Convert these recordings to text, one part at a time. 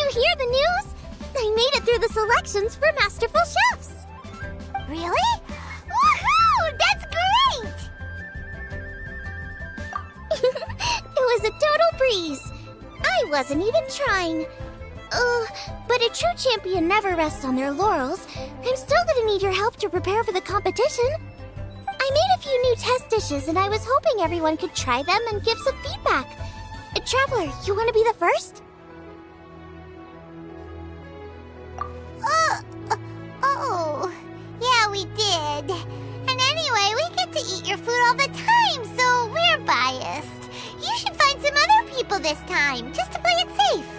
you hear the news? I made it through the selections for Masterful Chefs! Really? Woohoo! That's great! It was a total breeze. I wasn't even trying. But a true champion never rests on their laurels. I'm still gonna need your help to prepare for the competition. I made a few new test dishes and I was hoping everyone could try them and give some feedback. Traveler, you want to be the first? Oh, yeah, we did. And anyway, we get to eat your food all the time, so we're biased. You should find some other people this time, just to play it safe.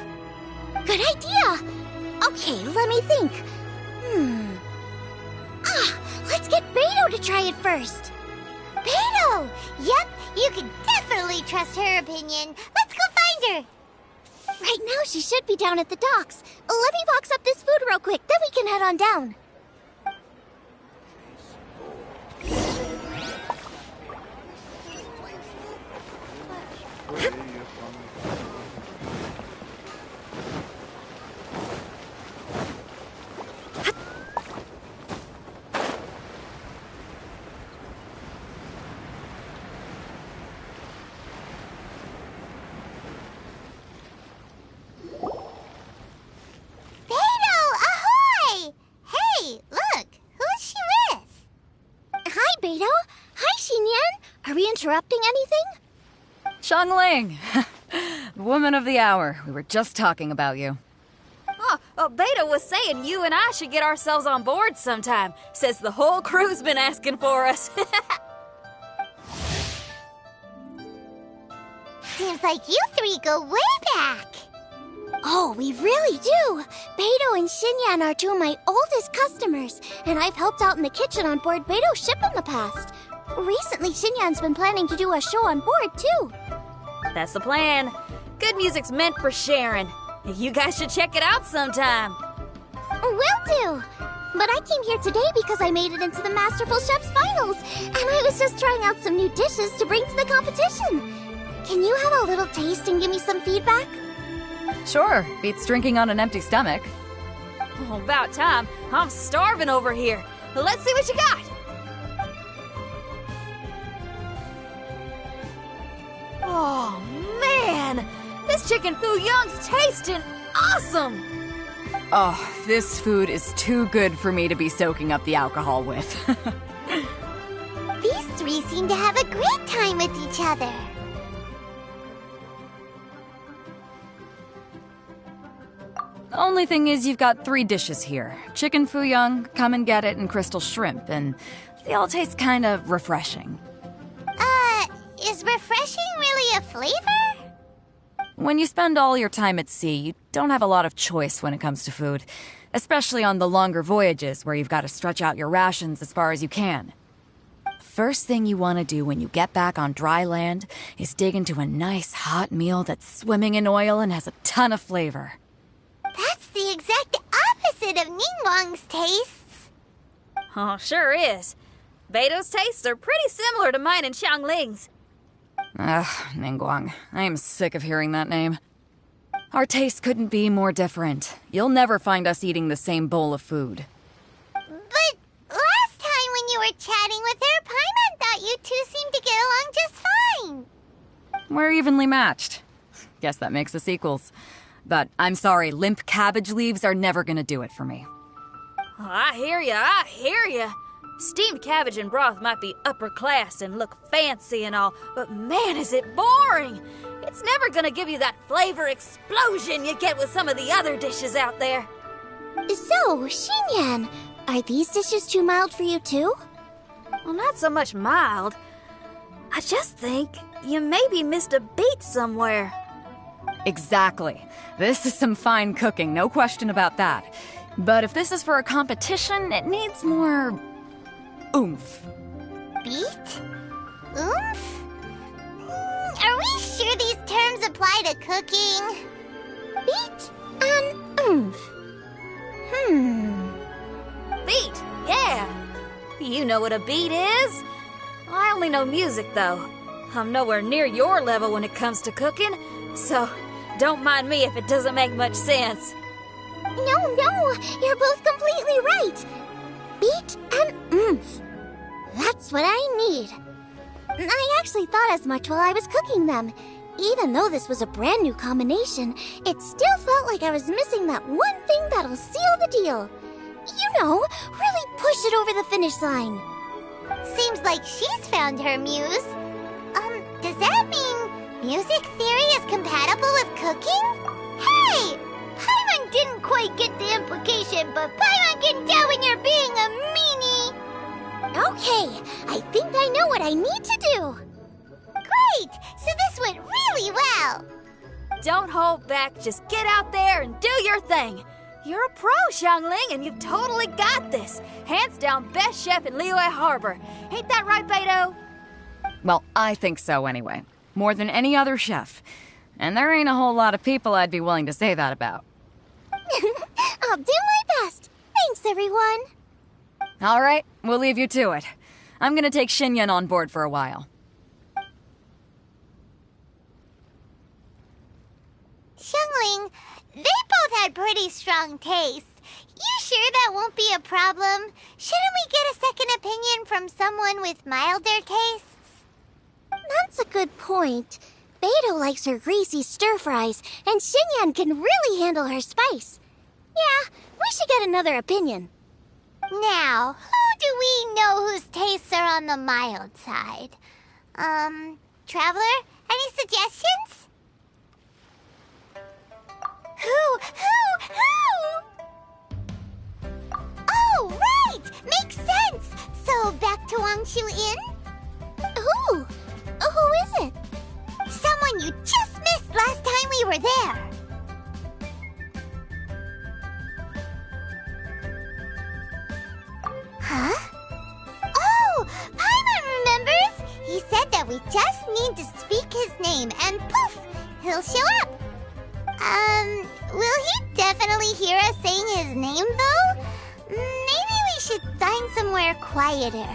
Good idea. Okay, let me think. Let's get Beto to try it first. Beto! Yep, you can definitely trust her opinion. Let's go find her. Right now, she should be down at the docks. Let me box up this food real quick, then we can head on down. Interrupting anything? Xiangling! Woman of the hour. We were just talking about you. Beto was saying you and I should get ourselves on board sometime. Says the whole crew's been asking for us. Seems like you three go way back. Oh, we really do. Beto and Xinyan are two of my oldest customers, and I've helped out in the kitchen on board Beto's ship in the past. Recently, Xinyan's been planning to do a show on board, too. That's the plan. Good music's meant for sharing. You guys should check it out sometime. Will do. But I came here today because I made it into the Masterful Chef's finals, and I was just trying out some new dishes to bring to the competition. Can you have a little taste and give me some feedback? Sure. Beats drinking on an empty stomach. Oh, about time. I'm starving over here. Let's see what you got. Oh, man! This chicken foo young's tasting awesome! Oh, this food is too good for me to be soaking up the alcohol with. These three seem to have a great time with each other. The only thing is you've got 3 dishes here. Chicken foo young, come and get it, and crystal shrimp, and they all taste kind of refreshing. Is refreshing really a flavor? When you spend all your time at sea, you don't have a lot of choice when it comes to food, especially on the longer voyages where you've got to stretch out your rations as far as you can. First thing you want to do when you get back on dry land is dig into a nice hot meal that's swimming in oil and has a ton of flavor. That's the exact opposite of Ningguang's tastes. Oh, sure is. Beto's tastes are pretty similar to mine and Xiangling's. Ugh, Ningguang. I am sick of hearing that name. Our tastes couldn't be more different. You'll never find us eating the same bowl of food. But last time when you were chatting with her, Paimon thought you two seemed to get along just fine. We're evenly matched. Guess that makes us equals. But I'm sorry, limp cabbage leaves are never gonna do it for me. Oh, I hear ya. Steamed cabbage and broth might be upper class and look fancy and all, but man, is it boring! It's never gonna give you that flavor explosion you get with some of the other dishes out there. So, Xinyan, are these dishes too mild for you too? Well, not so much mild. I just think you maybe missed a beat somewhere. Exactly. This is some fine cooking, no question about that. But if this is for a competition, it needs more oomph. Beat? Oomph? Are we sure these terms apply to cooking? Beat and oomph. Beat, yeah. You know what a beat is? I only know music, though. I'm nowhere near your level when it comes to cooking, so Don't mind me if it doesn't make much sense. No, you're both completely right. Beat and oomph. That's what I need. I actually thought as much while I was cooking them. Even though this was a brand new combination, it still felt like I was missing that one thing that'll seal the deal. You know, really push it over the finish line. Seems like she's found her muse. Does that mean music theory is compatible with cooking? Hey! Paimon didn't quite get the implication, but Paimon can tell when you're being a meanie. Okay, I think I know what I need to do. Great! So this went really well. Don't hold back, just get out there and do your thing. You're a pro, Xiangling, and you've totally got this. Hands down best chef in Liyue Harbor. Ain't that right, Beto? Well, I think so anyway. More than any other chef. And there ain't a whole lot of people I'd be willing to say that about. I'll do my best. Thanks, everyone. All right, we'll leave you to it. I'm gonna take Xinyan on board for a while. Xiangling, they both had pretty strong tastes. You sure that won't be a problem? Shouldn't we get a second opinion from someone with milder tastes? That's a good point. Beto likes her greasy stir-fries, and Xinyan can really handle her spice. Yeah, we should get another opinion. Now, who do we know whose tastes are on the mild side? Traveler, any suggestions? Who? Oh, right! Makes sense! So, back to Wangshu Inn? Who? Who is it? Someone you just missed last time we were there. Huh? Oh, Paimon remembers! He said that we just need to speak his name and poof, he'll show up. Will he definitely hear us saying his name though? Maybe we should find somewhere quieter.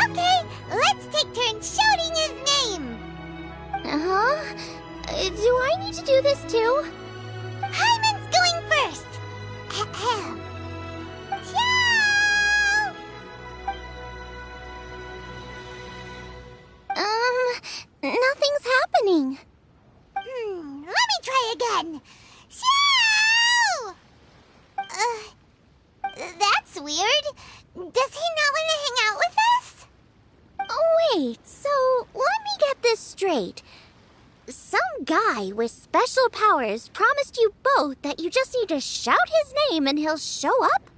Okay, let's take turns shouting his name. Uh-huh. Do I need to do this too? Hyman's going first. Ahem. Xiao! Nothing's happening. Let me try again. Xiao! That's weird. Does he not want to hang out with us? Oh, wait, so let me get this straight. Some guy with special powers promised you both that you just need to shout his name and he'll show up?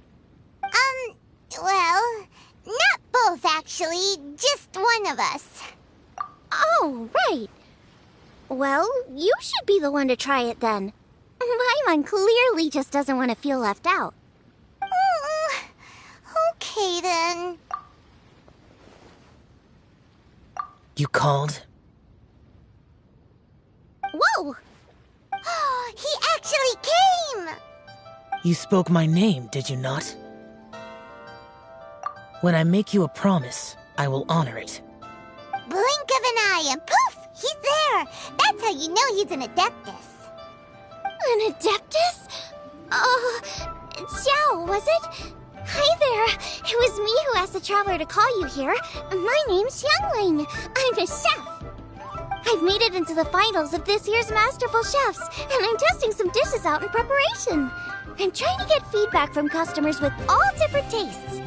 Well, not both actually, just one of us. Oh, right. Well, you should be the one to try it then. Paimon clearly just doesn't want to feel left out. Okay then. You called? Whoa! He actually came! You spoke my name, did you not? When I make you a promise, I will honor it. Blink of an eye and poof! He's there! That's how you know he's an Adeptus. An Adeptus? Xiao, was it? Hi there. It was me who asked the Traveler to call you here. My name's Xiangling. I'm a chef. I've made it into the finals of this year's Masterful Chefs, and I'm testing some dishes out in preparation. I'm trying to get feedback from customers with all different tastes.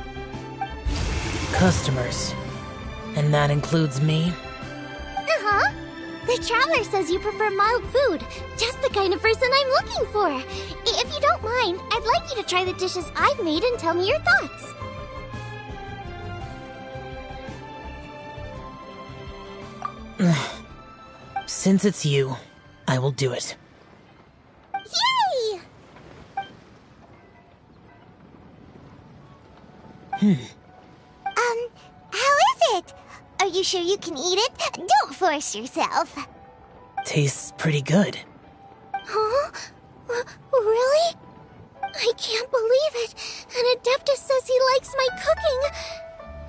Customers. And that includes me? Uh-huh. The Traveler says you prefer mild food, just the kind of person I'm looking for. If you don't mind, I'd like you to try the dishes I've made and tell me your thoughts. Since it's you, I will do it. Yay! How is it? Are you sure you can eat it? Don't force yourself. Tastes pretty good. Huh? Really? I believe it. And Adeptus says he likes my cooking.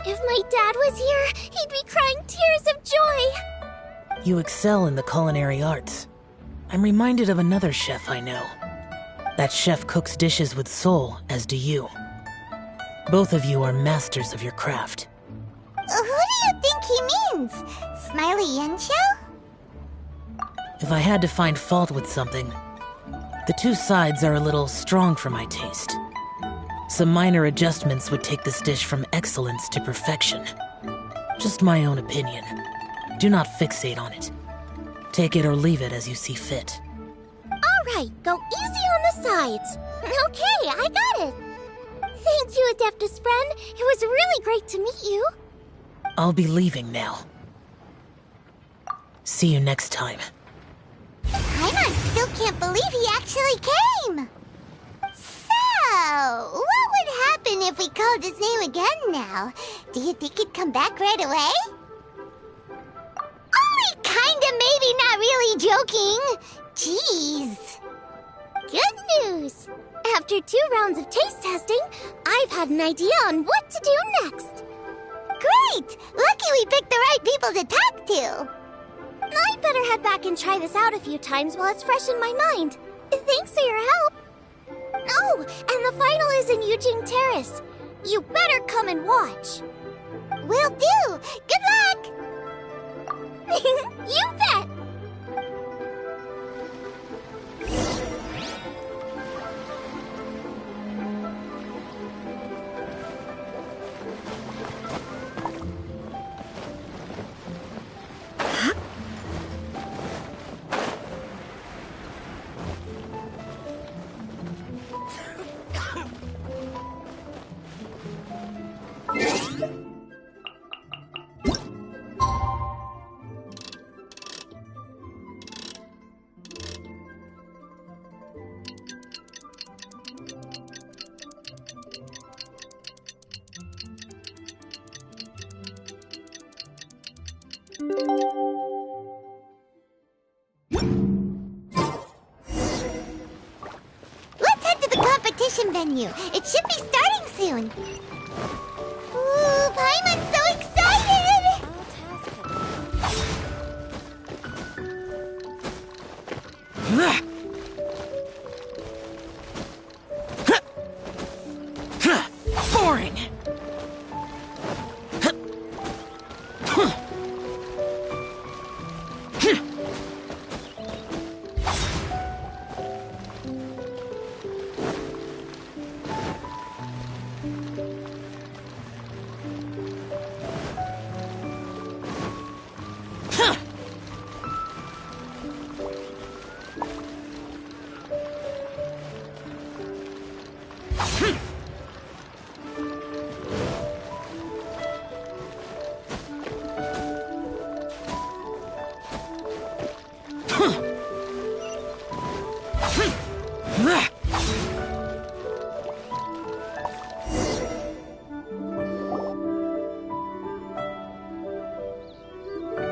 If my dad was here, he'd be crying tears of joy. You excel in the culinary arts. I'm reminded of another chef I know. That chef cooks dishes with soul, as do you. Both of you are masters of your craft. Who do you think he means? Smiley Yensho? If I had to find fault with something, the two sides are a little strong for my taste. Some minor adjustments would take this dish from excellence to perfection. Just my own opinion. Do not fixate on it. Take it or leave it as you see fit. Alright, go easy on the sides. Okay, I got it. Thank you, Adeptus friend. It was really great to meet you. I'll be leaving now. See you next time. Paimon still can't believe he actually came! So, what would happen if we called his name again now? Do you think he'd come back right away? Only kinda, maybe, not really joking. Jeez. Good news! After 2 rounds of taste testing, I've had an idea on what to do next. Great! Lucky we picked the right people to talk to. I'd better head back and try this out a few times while it's fresh in my mind. Thanks for your help. Oh, and the final is in Eugene Terrace. You better come and watch. Will do. Good luck. You bet. Let's head to the competition venue. It should be starting soon. Ooh, Paimon's so excited! Boring!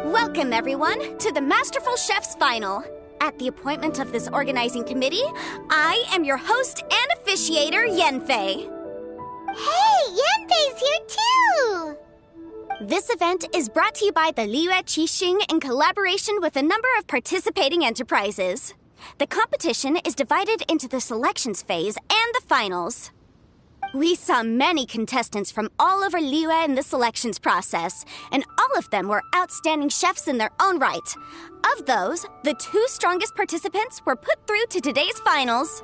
Welcome, everyone, to the Masterful Chef's Final. At the appointment of this organizing committee, I am your host and officiator, Yanfei. Hey, Yanfei's here too! This event is brought to you by the Liyue Qixing in collaboration with a number of participating enterprises. The competition is divided into the selections phase and the finals. We saw many contestants from all over Liyue in the selections process, and all of them were outstanding chefs in their own right. Of those, the 2 strongest participants were put through to today's finals.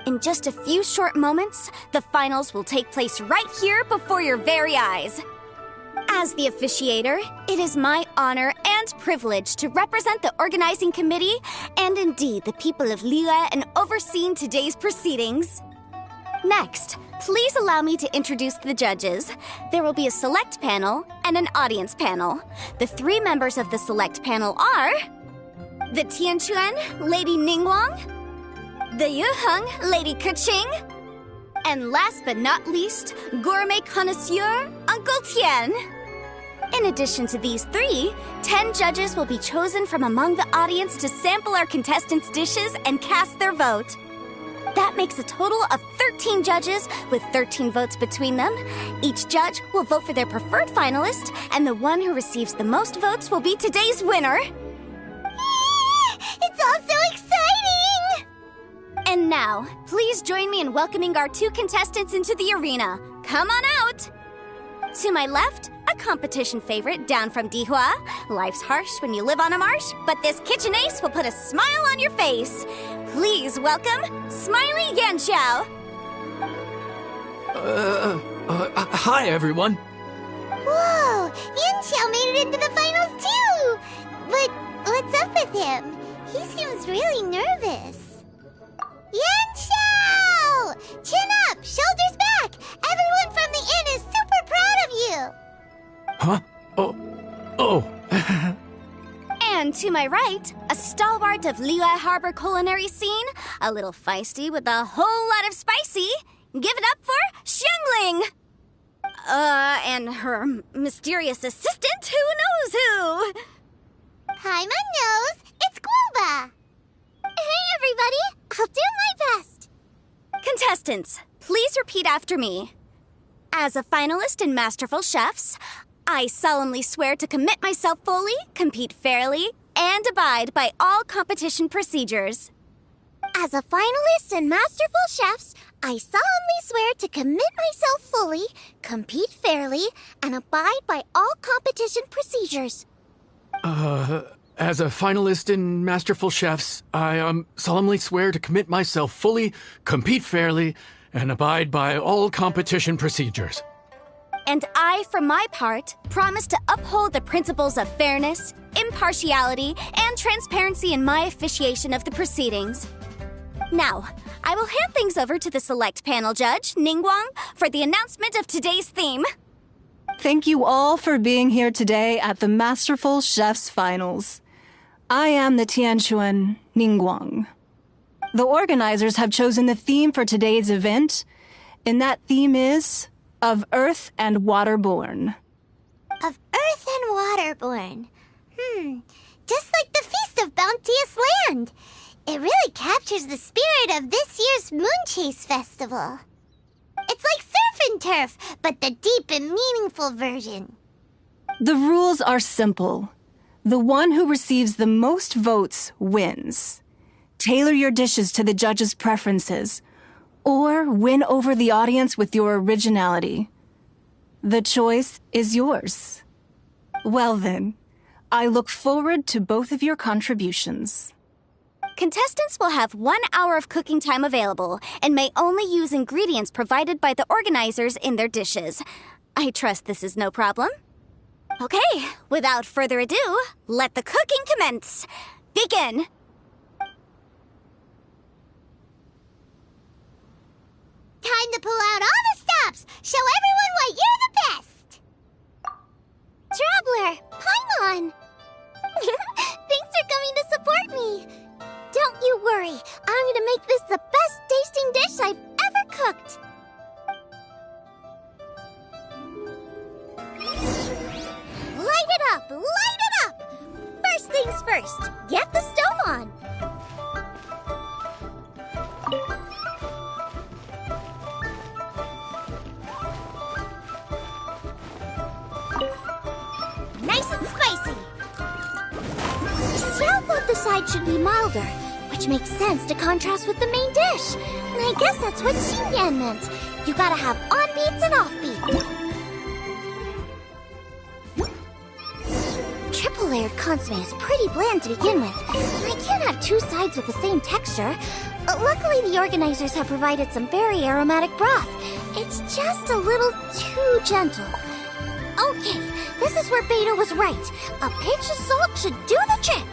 In just a few short moments, the finals will take place right here before your very eyes. As the officiator, it is my honor and privilege to represent the organizing committee and indeed the people of Liyue in overseeing today's proceedings. Next, please allow me to introduce the judges. There will be a select panel and an audience panel. The 3 members of the select panel are the Tianquan, Lady Ningguang, the Yuheng, Lady Keqing, and last but not least, gourmet connoisseur, Uncle Tian. In addition to these 3, 10 judges will be chosen from among the audience to sample our contestants' dishes and cast their vote. That makes a total of 13 judges with 13 votes between them. Each judge will vote for their preferred finalist, and the one who receives the most votes will be today's winner. It's all so exciting! And now, please join me in welcoming our 2 contestants into the arena. Come on out! To my left, a competition favorite down from Dihua. Life's harsh when you live on a marsh, but this kitchen ace will put a smile on your face. Please welcome Smiley Yanxiao. Hi, everyone. Whoa! Yanxiao made it into the finals too! But what's up with him? He seems really nervous. Yanxiao! Chin up! Shoulders back! Everyone from the inn is super proud of you! Huh? Oh. And to my right, a stalwart of Liyue Harbor culinary scene, a little feisty with a whole lot of spicy. Give it up for Xiangling! And her mysterious assistant, who knows who? Paimon knows! It's Guoba! Hey, everybody! I'll do my best! Contestants, please repeat after me. As a finalist in Masterful Chefs, I solemnly swear to commit myself fully, compete fairly, and abide by all competition procedures. As a finalist in Masterful Chefs, I solemnly swear to commit myself fully, compete fairly, and abide by all competition procedures. As a finalist in Masterful Chefs, I solemnly swear to commit myself fully, compete fairly, and abide by all competition procedures. And I, for my part, promise to uphold the principles of fairness, impartiality, and transparency in my officiation of the proceedings. Now, I will hand things over to the select panel judge, Ningguang, for the announcement of today's theme. Thank you all for being here today at the Masterful Chefs Finals. I am the Tianquan Ningguang. The organizers have chosen the theme for today's event, and that theme is of Earth and Waterborn. Of Earth and Waterborn. Just like the Feast of Bounteous Land. It really captures the spirit of this year's Moonchase Festival. It's like surf and turf, but the deep and meaningful version. The rules are simple. The one who receives the most votes wins. Tailor your dishes to the judges' preferences, or win over the audience with your originality. The choice is yours. Well then, I look forward to both of your contributions. Contestants will have 1 hour of cooking time available and may only use ingredients provided by the organizers in their dishes. I trust this is no problem. Okay, without further ado, let the cooking commence. Begin! Time to pull out all the stops! Show everyone why you're the best! Traveler! Paimon! Thanks for coming to support me! Don't you worry, I'm gonna make this the best tasting dish I've ever cooked! Light it up! Light it up! First things first, get the stove on! Nice and spicy! Xiao thought the side should be milder, which makes sense to contrast with the main dish. And I guess that's what Xinyan meant. You gotta have on-beats and off-beats. Triple-layered consomme is pretty bland to begin with, and I can't have 2 sides with the same texture. Luckily, the organizers have provided some very aromatic broth. It's just a little too gentle. Okay, this is where Beta was right. A pinch of salt should do the trick.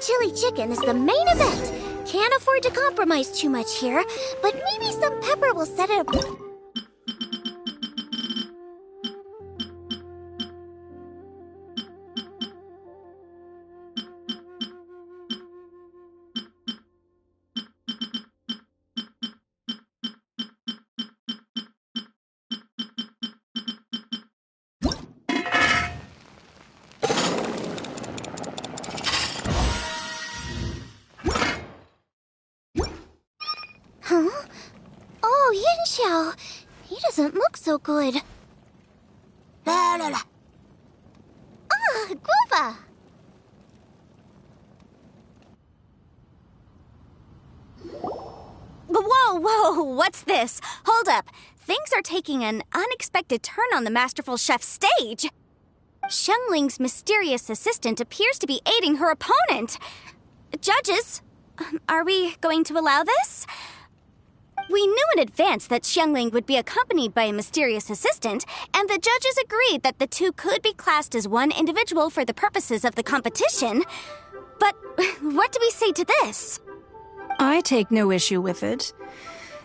Chili chicken is the main event. Can't afford to compromise too much here, but maybe some pepper will set it up. Huh? Oh, Yin he doesn't look so good. Ah, Guava! Whoa, what's this? Hold up. Things are taking an unexpected turn on the Masterful Chef's stage. Xiangling's mysterious assistant appears to be aiding her opponent. Judges, are we going to allow this? We knew in advance that Xiangling would be accompanied by a mysterious assistant, and the judges agreed that the two could be classed as one individual for the purposes of the competition. But what do we say to this? I take no issue with it.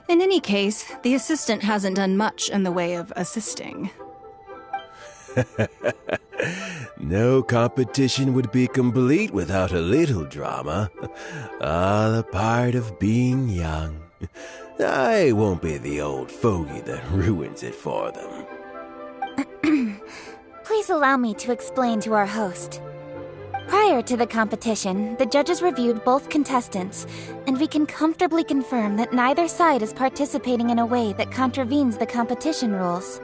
In any case, the assistant hasn't done much in the way of assisting. No competition would be complete without a little drama. All a part of being young. I won't be the old fogey that ruins it for them. Please allow me to explain to our host. Prior to the competition, the judges reviewed both contestants, and we can comfortably confirm that neither side is participating in a way that contravenes the competition rules.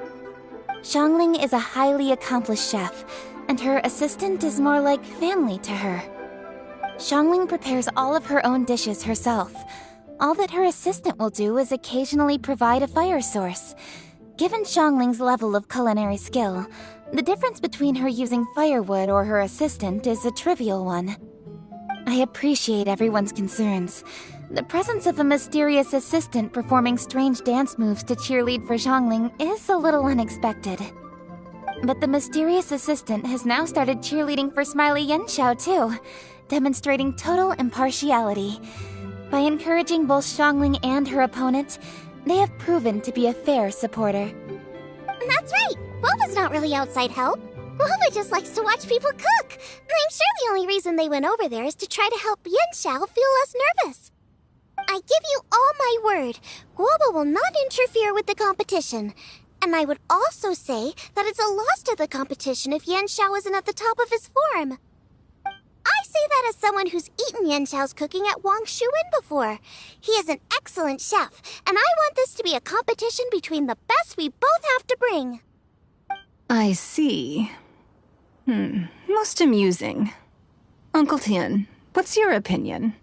Xiangling is a highly accomplished chef, and her assistant is more like family to her. Xiangling prepares all of her own dishes herself. All that her assistant will do is occasionally provide a fire source. Given Xiangling's level of culinary skill, the difference between her using firewood or her assistant is a trivial one. I appreciate everyone's concerns. The presence of a mysterious assistant performing strange dance moves to cheerlead for Xiangling is a little unexpected. But the mysterious assistant has now started cheerleading for Smiley Yenxiao too, demonstrating total impartiality. By encouraging both Xiangling and her opponent, they have proven to be a fair supporter. That's right! Guava's not really outside help. Guava just likes to watch people cook. I'm sure the only reason they went over there is to try to help Yenxiao feel less nervous. I give you all my word, Guava will not interfere with the competition. And I would also say that it's a loss to the competition if Yenxiao isn't at the top of his form. I say that as someone who's eaten Yenxiao's cooking at Wang Shuin before. He is an excellent chef, and I want this to be a competition between the best we both have to bring. I see. Most amusing. Uncle Tian, what's your opinion?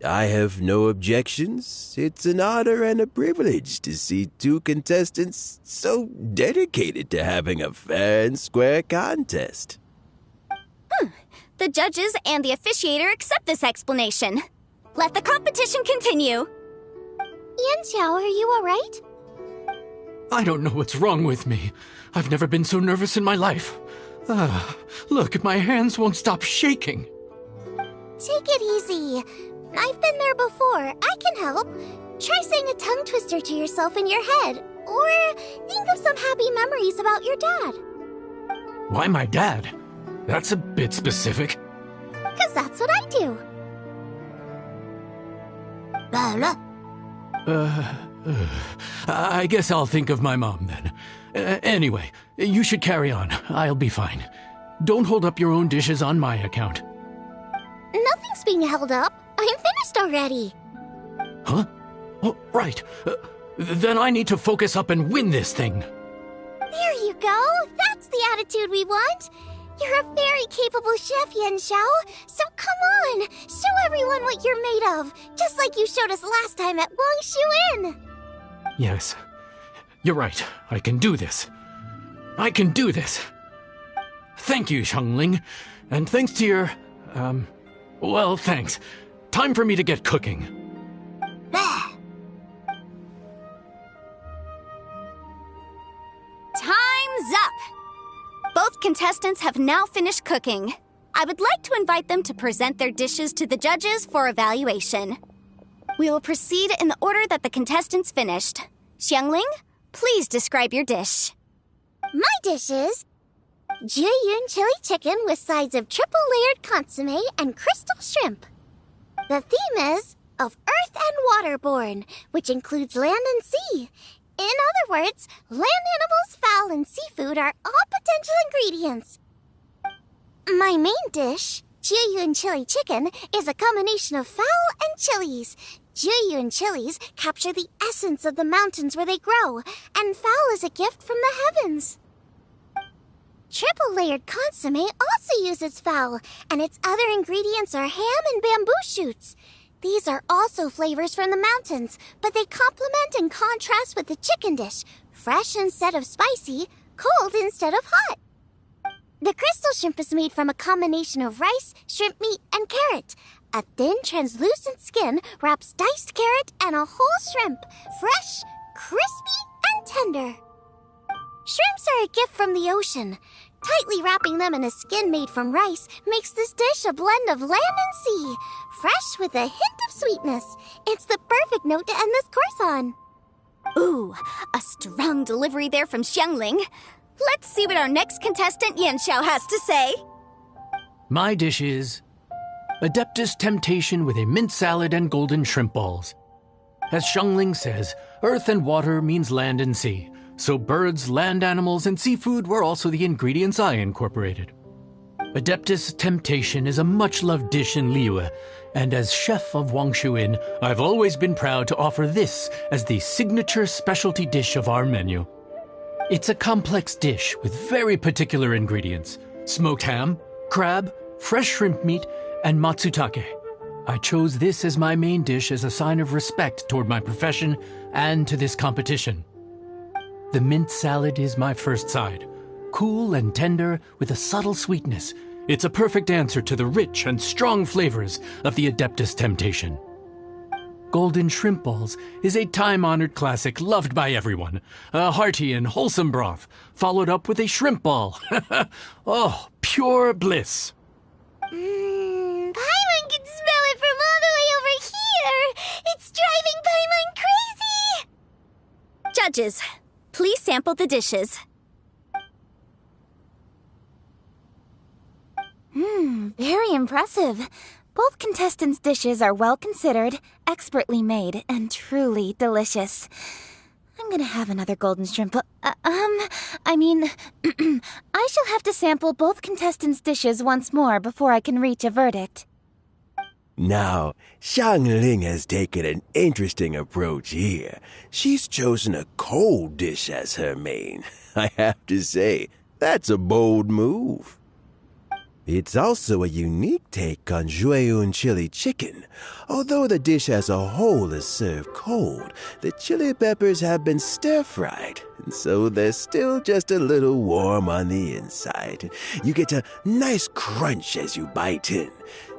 I have no objections. It's an honor and a privilege to see two contestants so dedicated to having a fair and square contest. The judges and the officiator accept this explanation. Let the competition continue. Yenxiao, are you alright? I don't know what's wrong with me. I've never been so nervous in my life. Look, my hands won't stop shaking. Take it easy. I've been there before. I can help. Try saying a tongue twister to yourself in your head. Or think of some happy memories about your dad. Why my dad? That's a bit specific. 'Cause that's what I do. I guess I'll think of my mom then. Anyway, you should carry on. I'll be fine. Don't hold up your own dishes on my account. Nothing's being held up. I'm finished already. Huh? Oh, right. Then I need to focus up and win this thing. There you go. That's the attitude we want. You're a very capable chef, Yenxiao. So come on, show everyone what you're made of, just like you showed us last time at Wang Shuin. Yes. You're right. I can do this. I can do this. Thank you, Xiangling. And thanks to your, well, thanks. Time for me to get cooking. Time's up! Both contestants have now finished cooking. I would like to invite them to present their dishes to the judges for evaluation. We will proceed in the order that the contestants finished. Xiangling, please describe your dish. My dish is Jiyun chili chicken with sides of triple-layered consommé and crystal shrimp. The theme is of earth and waterborne, which includes land and sea. In other words, land animals, fowl, and seafood are all potential ingredients. My main dish, Jiyun chili chicken, is a combination of fowl and chilies. Jiyun chilies capture the essence of the mountains where they grow, and fowl is a gift from the heavens. Triple-layered consommé also uses fowl, and its other ingredients are ham and bamboo shoots. These are also flavors from the mountains, but they complement and contrast with the chicken dish, fresh instead of spicy, cold instead of hot. The crystal shrimp is made from a combination of rice, shrimp meat, and carrot. A thin, translucent skin wraps diced carrot and a whole shrimp, fresh, crispy, and tender. Shrimps are a gift from the ocean. Tightly wrapping them in a skin made from rice makes this dish a blend of land and sea, fresh with a hint of sweetness. It's the perfect note to end this course on. Ooh, a strong delivery there from Xiangling. Let's see what our next contestant Yanxiao has to say. My dish is Adeptus Temptation with a mint salad and golden shrimp balls. As Xiangling says, earth and water means land and sea. So birds, land animals, and seafood were also the ingredients I incorporated. Adeptus Temptation is a much-loved dish in Liyue, and as chef of Wangshu Inn, I've always been proud to offer this as the signature specialty dish of our menu. It's a complex dish with very particular ingredients: smoked ham, crab, fresh shrimp meat, and matsutake. I chose this as my main dish as a sign of respect toward my profession and to this competition. The mint salad is my first side. Cool and tender with a subtle sweetness, it's a perfect answer to the rich and strong flavors of the Adeptus Temptation. Golden shrimp balls is a time-honored classic loved by everyone. A hearty and wholesome broth, followed up with a shrimp ball. Oh, pure bliss. Paimon can smell it from all the way over here! It's driving Paimon crazy! Judges, please sample the dishes. Very impressive. Both contestants' dishes are well considered, expertly made, and truly delicious. I'm gonna have another golden shrimp. I shall have to sample both contestants' dishes once more before I can reach a verdict. Now, Xiangling has taken an interesting approach here. She's chosen a cold dish as her main. I have to say, that's a bold move. It's also a unique take on Jueyun chili chicken. Although the dish as a whole is served cold, the chili peppers have been stir-fried, and so they're still just a little warm on the inside. You get a nice crunch as you bite in.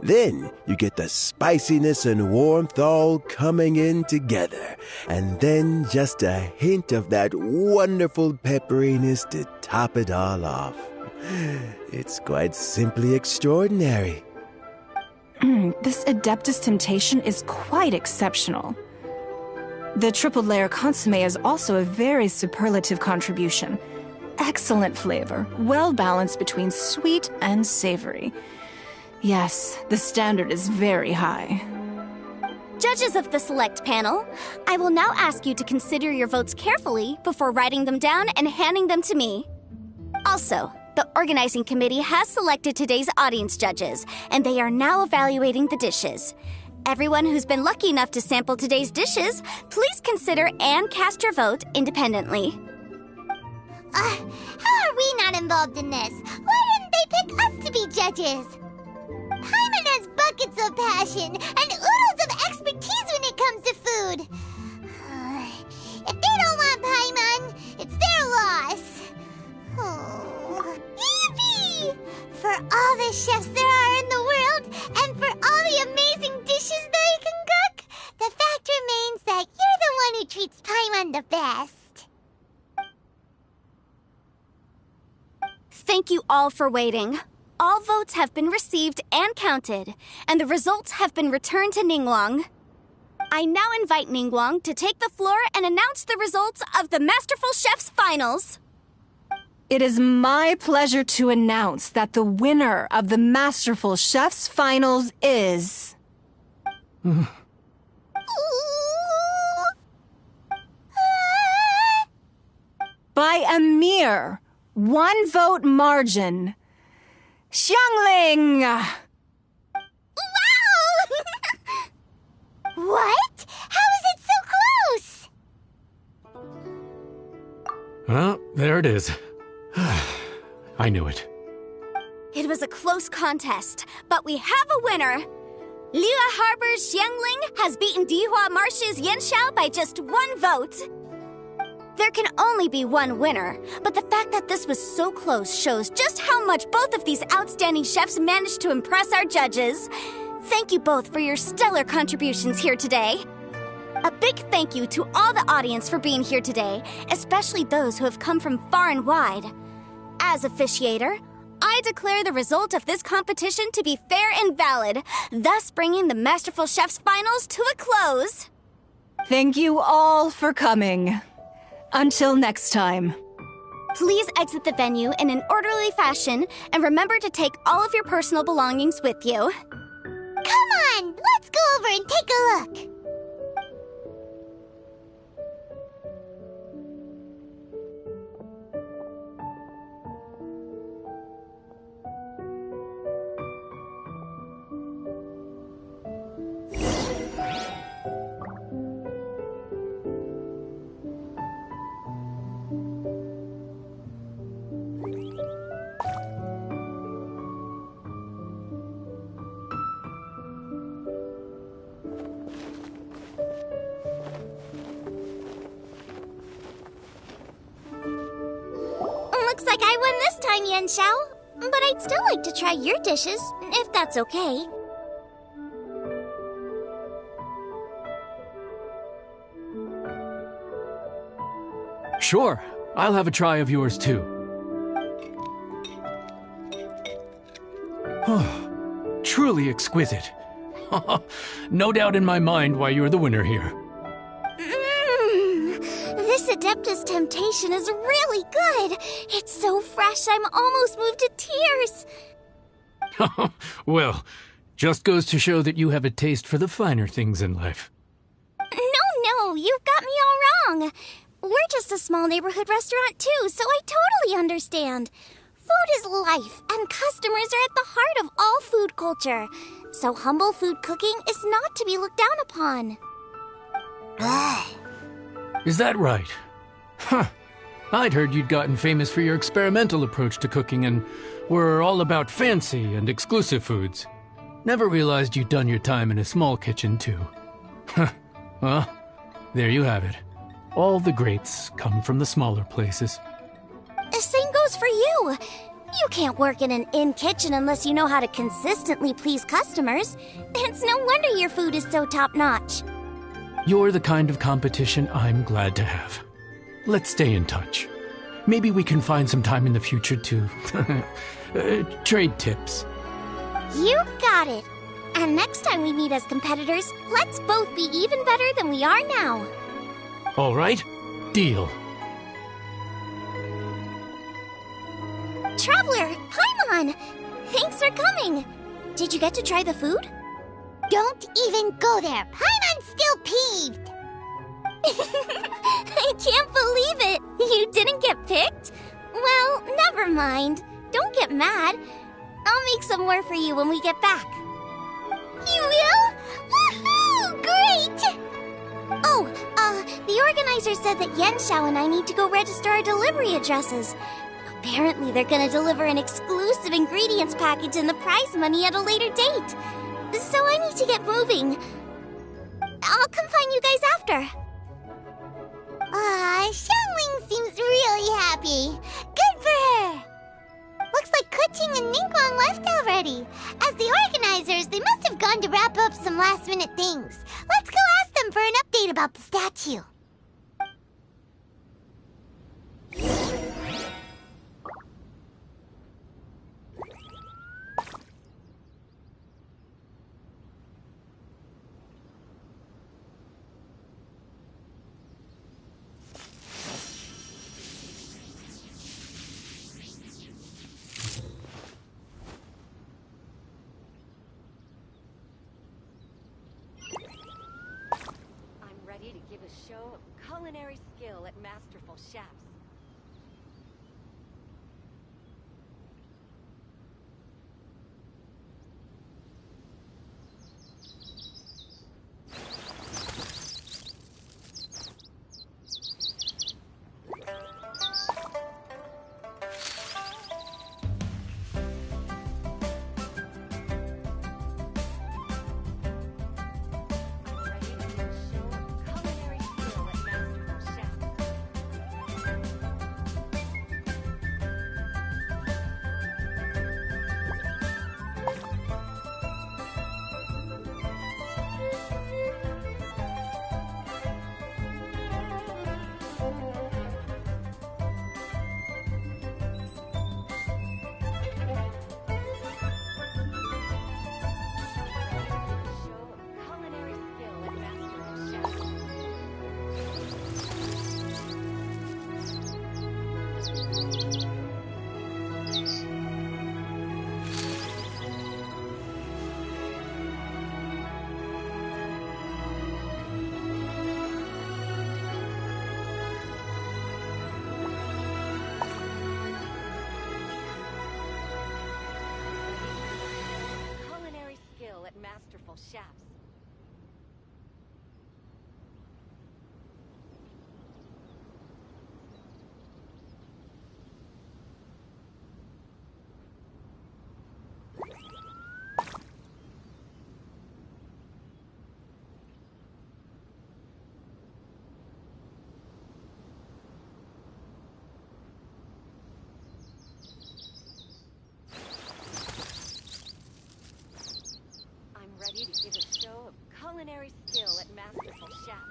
Then you get the spiciness and warmth all coming in together, and then just a hint of that wonderful pepperiness to top it all off. It's quite simply extraordinary. This Adeptus Temptation is quite exceptional. The triple layer consommé is also a very superlative contribution. Excellent flavor, well balanced between sweet and savory. Yes, the standard is very high. Judges of the select panel, I will now ask you to consider your votes carefully before writing them down and handing them to me. Also, the organizing committee has selected today's audience judges, and they are now evaluating the dishes. Everyone who's been lucky enough to sample today's dishes, please consider and cast your vote independently. How are we not involved in this? Why didn't they pick us to be judges? Paimon has buckets of passion and oodles of expertise when it comes to food. If they don't want Paimon, best chefs there are in the world, and for all the amazing dishes they can cook, the fact remains that you're the one who treats Paimon the best. Thank you all for waiting. All votes have been received and counted, and the results have been returned to Ningguang. I now invite Ningguang to take the floor and announce the results of the Masterful Chef's Finals. It is my pleasure to announce that the winner of the Masterful Chef's Finals is... by a mere 1 vote margin, Xiangling! Wow! What? How is it so close? Well, there it is. I knew it. It was a close contest, but we have a winner. Liyue Harbor's Xiangling has beaten Dihua Marsh's Yanxiao by just 1 vote. There can only be one winner, but the fact that this was so close shows just how much both of these outstanding chefs managed to impress our judges. Thank you both for your stellar contributions here today. A big thank you to all the audience for being here today, especially those who have come from far and wide. As officiator, I declare the result of this competition to be fair and valid, thus bringing the Masterful Chef's Finals to a close. Thank you all for coming. Until next time. Please exit the venue in an orderly fashion, and remember to take all of your personal belongings with you. Come on, let's go over and take a look. Looks like I won this time, Yanxiao. But I'd still like to try your dishes, if that's okay. Sure, I'll have a try of yours too. Truly exquisite. No doubt in my mind why you're the winner here. This Adeptus Temptation is really good. It's so fresh, I'm almost moved to tears. Well, just goes to show that you have a taste for the finer things in life. No, you've got me all wrong. We're just a small neighborhood restaurant too, so I totally understand. Food is life, and customers are at the heart of all food culture. So humble food cooking is not to be looked down upon. Is that right? Huh. I'd heard you'd gotten famous for your experimental approach to cooking and were all about fancy and exclusive foods. Never realized you'd done your time in a small kitchen, too. Well, there you have it. All the greats come from the smaller places. The same goes for you. You can't work in an inn kitchen unless you know how to consistently please customers. It's no wonder your food is so top-notch. You're the kind of competition I'm glad to have. Let's stay in touch. Maybe we can find some time in the future to trade tips. You got it. And next time we meet as competitors, let's both be even better than we are now. All right, deal. Traveler, Paimon! Thanks for coming. Did you get to try the food? Don't even go there. Paimon's still peeved. I can't believe it. You didn't get picked? Well, never mind. Don't get mad. I'll make some more for you when we get back. You will? Woohoo! Great! Oh, the organizer said that Yanxiao and I need to go register our delivery addresses. Apparently they're gonna deliver an exclusive ingredients package and the prize money at a later date. So I need to get moving. I'll come find you guys after. Xiangling seems really happy. Good for her. Looks like Kuching and Ningguang left already. already. As the organizers, they must have gone to wrap up some last-minute things. Let's go ask them for an update about the statue. Ready to give a show of culinary skill at masterful chefs. Masterful chefs. Ready to give a show of culinary skill at masterful chefs.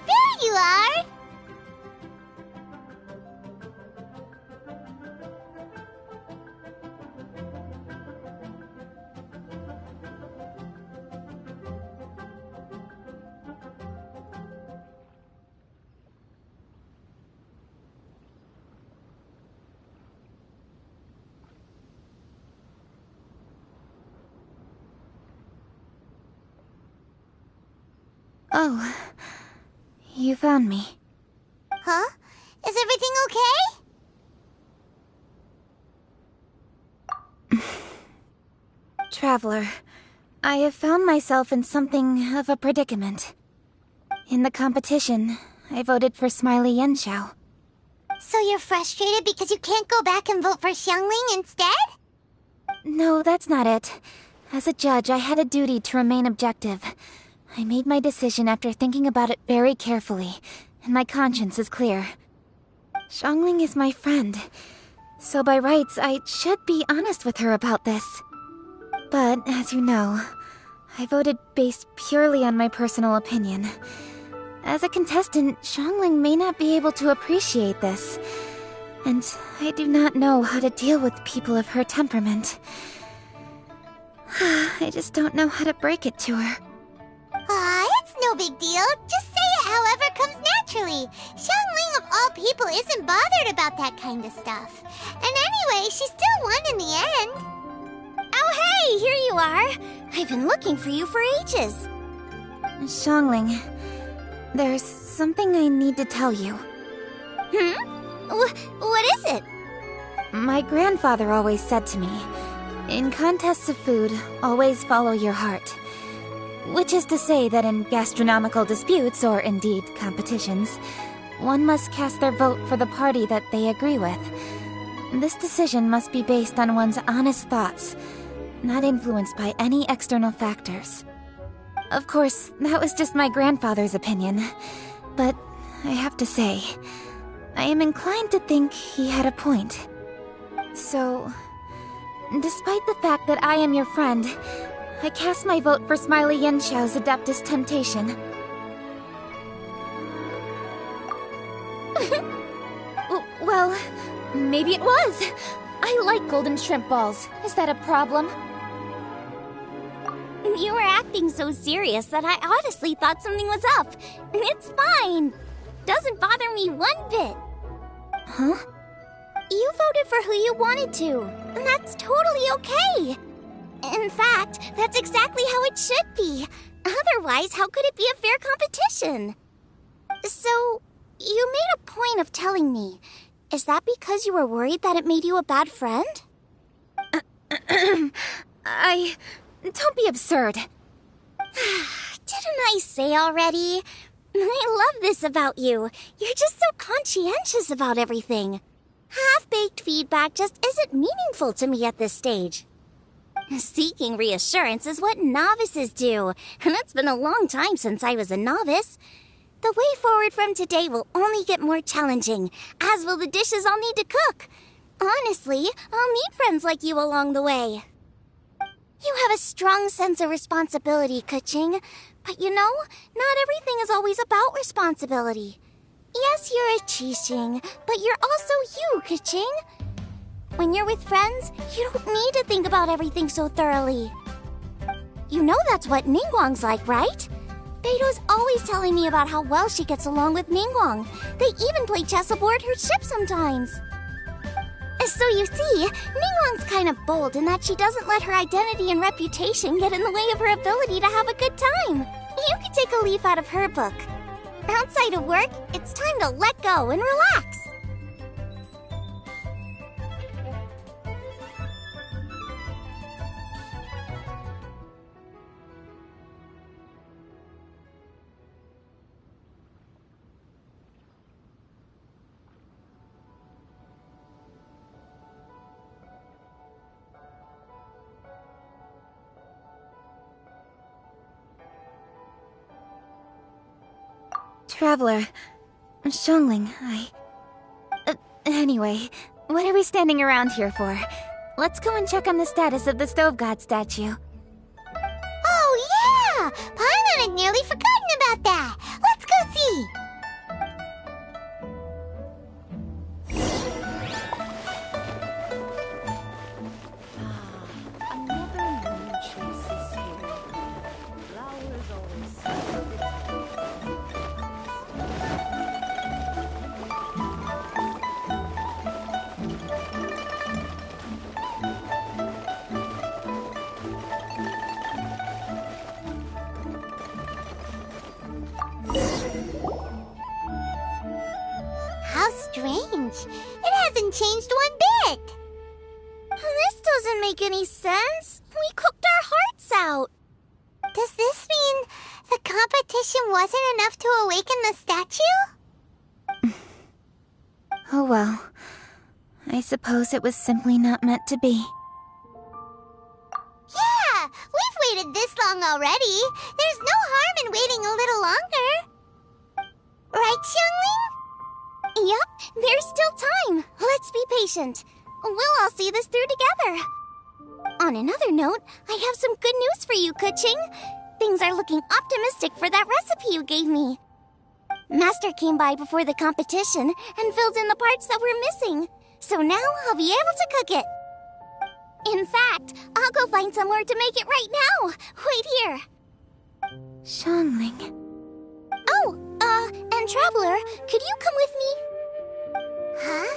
There you are! Oh, you found me. Huh? Is everything okay? Traveler, I have found myself in something of a predicament. In the competition, I voted for Smiley Yenshao. So you're frustrated because you can't go back and vote for Xiangling instead? No, that's not it. As a judge, I had a duty to remain objective. I made my decision after thinking about it very carefully, and my conscience is clear. Xiangling is my friend, so by rights, I should be honest with her about this. But, as you know, I voted based purely on my personal opinion. As a contestant, Xiangling may not be able to appreciate this, and I do not know how to deal with people of her temperament. I just don't know how to break it to her. It's no big deal. Just say it however comes naturally. Xiangling of all people isn't bothered about that kind of stuff. And anyway, she still won in the end. Oh hey, here you are! I've been looking for you for ages. Xiangling, there's something I need to tell you. What is it? My grandfather always said to me, in contests of food, always follow your heart. Which is to say that in gastronomical disputes, or indeed competitions, one must cast their vote for the party that they agree with. This decision must be based on one's honest thoughts, not influenced by any external factors. Of course, that was just my grandfather's opinion, but I have to say, I am inclined to think he had a point. So, despite the fact that I am your friend, I cast my vote for Smiley Yenxiao's Adeptus Temptation. Well, maybe it was. I like golden shrimp balls. Is that a problem? You were acting so serious that I honestly thought something was up. It's fine. Doesn't bother me one bit. Huh? You voted for who you wanted to, and that's totally okay. In fact, that's exactly how it should be. Otherwise, how could it be a fair competition? So, you made a point of telling me. Is that because you were worried that it made you a bad friend? Don't be absurd. Didn't I say already? I love this about you. You're just so conscientious about everything. Half-baked feedback just isn't meaningful to me at this stage. Seeking reassurance is what novices do, and it's been a long time since I was a novice. The way forward from today will only get more challenging, as will the dishes I'll need to cook. Honestly, I'll meet friends like you along the way. You have a strong sense of responsibility, Keqing, but you know, not everything is always about responsibility. Yes, you're a Qixing, but you're also you, Keqing. When you're with friends, you don't need to think about everything so thoroughly. You know that's what Ningguang's like, right? Beido's always telling me about how well she gets along with Ningguang. They even play chess aboard her ship sometimes. So you see, Ningguang's kind of bold in that she doesn't let her identity and reputation get in the way of her ability to have a good time. You could take a leaf out of her book. Outside of work, it's time to let go and relax. Traveler, Xiangling, anyway, what are we standing around here for? Let's go and check on the status of the Stove God statue. Oh, yeah! Paimon had nearly forgotten about that. Let's go see. Another moon chases here. Flowers always seem a bit How strange. It hasn't changed one bit. This doesn't make any sense. We cooked our hearts out. Does this mean the competition wasn't enough to awaken the statue? Oh well. I suppose it was simply not meant to be. Yeah, we've waited waited this long already. There's no harm in waiting a little longer. Right, Xiangling? Yup, there's still time. Let's be patient. We'll all see this through together. On another note, I have some good news for you, Kuching. Things are looking optimistic for that recipe you gave me. Master came by before the competition and filled in the parts that were missing. So now I'll be able to cook it. In fact, I'll go find somewhere to make it right now. Wait here. Xiangling. Oh, and Traveler, could you come with me? Huh?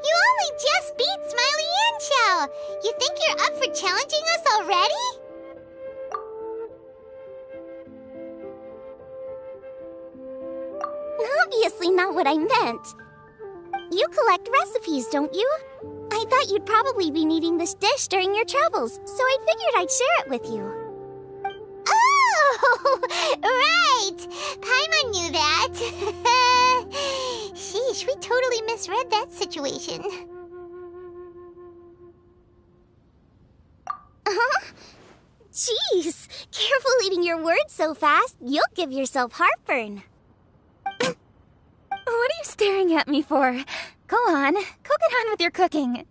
You only just beat Smiley and Xiao. You think you're up for challenging us already? Obviously not what I meant. You collect recipes, don't you? I thought you'd probably be needing this dish during your travels, so I figured I'd share it with you. Oh, right! Paimon knew that. Sheesh, we totally misread that situation. Jeez, careful eating your words so fast, you'll give yourself heartburn. What are you staring at me for? Go on, go get on with your cooking.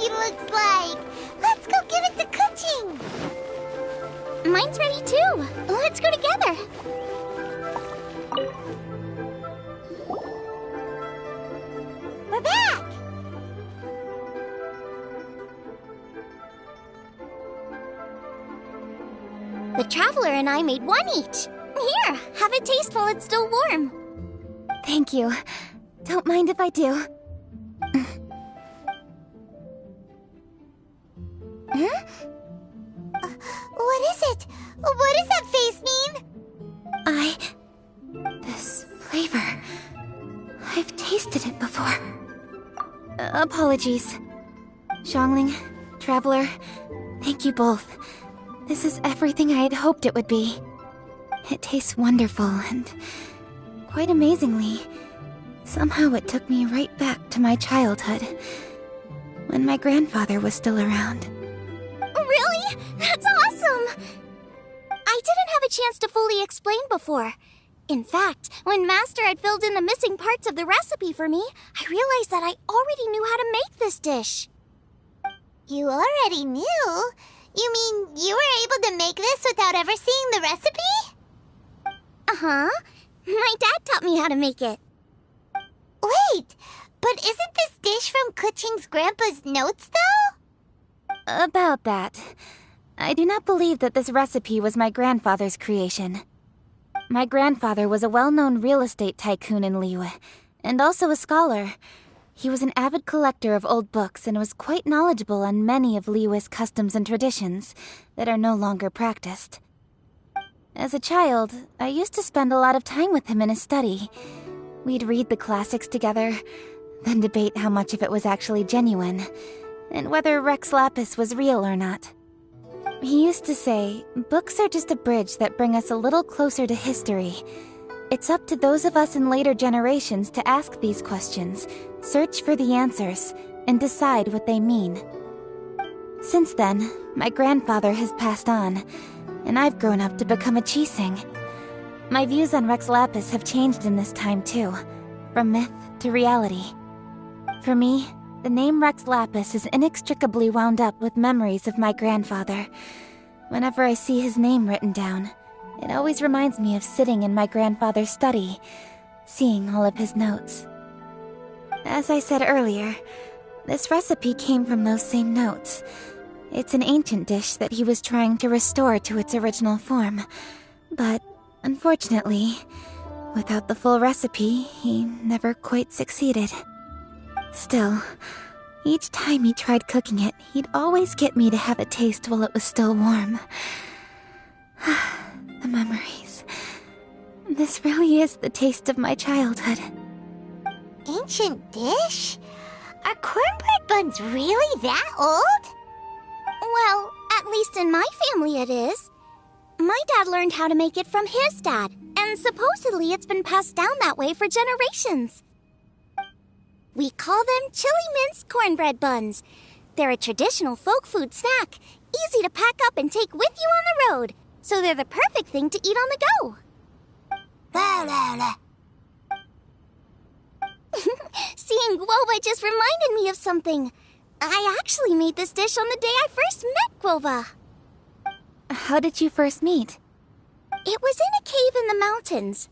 Looks like. Let's go give it to Kuching. Mine's ready too. Let's go together. We're back. The Traveler and I made one each. Here, have it taste while it's still warm. Thank you. Don't mind if I do. What is it? What does that face mean? This flavor... I've tasted it before. Apologies. Xiangling, Traveler, thank you both. This is everything I had hoped it would be. It tastes wonderful and... quite amazingly, somehow it took me right back to my childhood, when my grandfather was still around. Really? That's awesome! I didn't have a chance to fully explain before. In fact, when Master had filled in the missing parts of the recipe for me, I realized that I already knew how to make this dish. You already knew? You mean you were able to make this without ever seeing the recipe? Uh-huh. My dad taught me how to make it. Wait, but isn't this dish from Kuching's grandpa's notes, though? About that. I do not believe that this recipe was my grandfather's creation. My grandfather was a well-known real estate tycoon in Liyue, and also a scholar. He was an avid collector of old books and was quite knowledgeable on many of Liyue's customs and traditions that are no longer practiced. As a child, I used to spend a lot of time with him in his study. We'd read the classics together, then debate how much of it was actually genuine, and whether Rex Lapis was real or not. He used to say, books are just a bridge that bring us a little closer to history. It's up to those of us in later generations to ask these questions, search for the answers, and decide what they mean. Since then, my grandfather has passed on, and I've grown up to become a Qixing. My views on Rex Lapis have changed in this time too, from myth to reality. For me, the name Rex Lapis is inextricably wound up with memories of my grandfather. Whenever I see his name written down, it always reminds me of sitting in my grandfather's study, seeing all of his notes. As I said earlier, this recipe came from those same notes. It's an ancient dish that he was trying to restore to its original form. But, unfortunately, without the full recipe, he never quite succeeded. Still, each time he tried cooking it, he'd always get me to have a taste while it was still warm. The memories. This really is the taste of my childhood. Ancient dish? Are cornbread buns really that old? Well, at least in my family it is. My dad learned how to make it from his dad, and supposedly it's been passed down that way for generations. We call them chili minced cornbread buns. They're a traditional folk food snack, easy to pack up and take with you on the road, so they're the perfect thing to eat on the go. La la la. Seeing Guoba just reminded me of something. I actually made this dish on the day I first met Guoba. How did you first meet? It was in a cave in the mountains.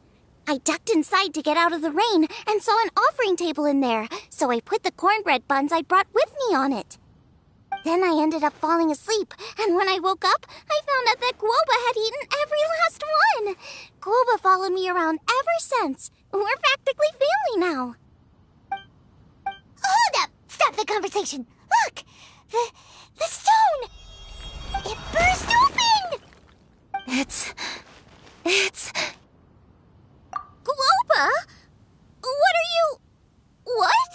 I ducked inside to get out of the rain and saw an offering table in there, so I put the cornbread buns I brought with me on it. Then I ended up falling asleep, and when I woke up, I found out that Guoba had eaten every last one. Guoba followed me around ever since. We're practically family now. Hold up! Stop the conversation! Look! The stone! It burst open! It's... Guoba? What are you... What?